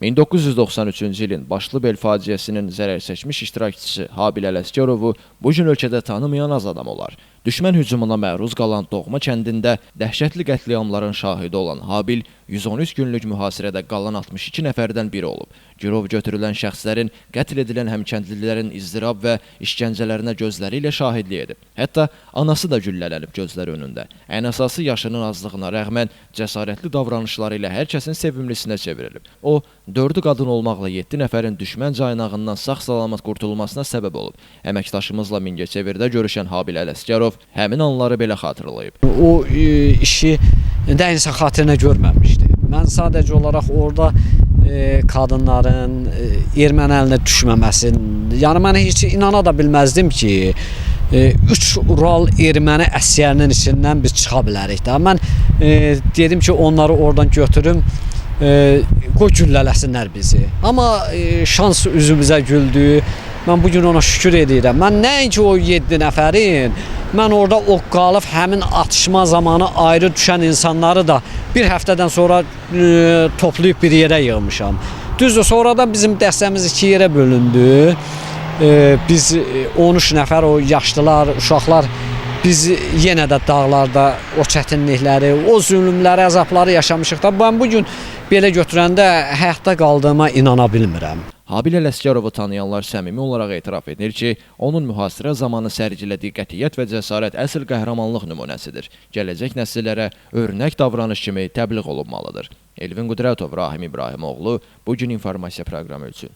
1993-cü ilin Başlıbel faciəsinin zərər çəkmiş iştirakçısı Habil Ələsgərovu bu gün ölkədə tanımayan az adam olar. Düşmən hücumuna məruz qalan Doğma kəndində dəhşətli qətliamların şahidi olan Habil 113 günlük mühasirədə qalan 62 nəfərdən biri olub. Girov götürülən şəxslərin qətl edilən həmkəndlilərin izdirab və işgəncələrinə gözləri ilə şahidlik edib. Hətta anası da güllələnib gözləri önündə. Ən əsası yaşının azlığına rəğmən cəsarətli davranışları ilə hər kəsin sevimlisinə çevrilib. O, 4 qadın olmaqla 7 nəfərin düşmən caynağından sağ-salamat qurtulmasına səbəb olub. Əməkdaşımızla Mingəçevirdə görüşən Habil Ələsgərov həmin anları belə xatırlayıb. O işi də insan xatirinə görməmişdi. Mən sadəcə olaraq orada qadınların erməni əlinə düşməməsin, yəni mən heç inana da bilməzdim ki, 3 Ural erməni əsgərinin içindən biz çıxa bilərik də. Mən dedim ki, onları oradan götürüm, qoy güllələsinlər bizi. Amma şans üzümüzə güldü. Mən bugün ona şükür edirəm. Mən nəinki o 7 nəfərin, mən orada o qalıb həmin atışma zamanı ayrı düşən insanları da bir həftədən sonra toplayıb bir yerə yığmışam. Düzdür, sonradan bizim dəstəmiz 2 yerə bölündü. Biz 13 nəfər, o yaşlılar, uşaqlar, biz yenə də dağlarda o çətinlikləri, o zülmləri, əzabları yaşamışıq da. Mən bugün belə götürəndə həyatda qaldığıma inana bilmirəm. Habil Ələsgərovu tanıyanlar səmimi olaraq etiraf edir ki, onun mühasirə zamanı sərgilədiyi qətiyyət və cəsarət əsl qəhrəmanlıq nümunəsidir. Gələcək nəsillərə örnək davranış kimi təbliğ olunmalıdır. Elvin Qudrətov, Rahim İbrahimoğlu, Bugün İnformasiya proqramı üçün.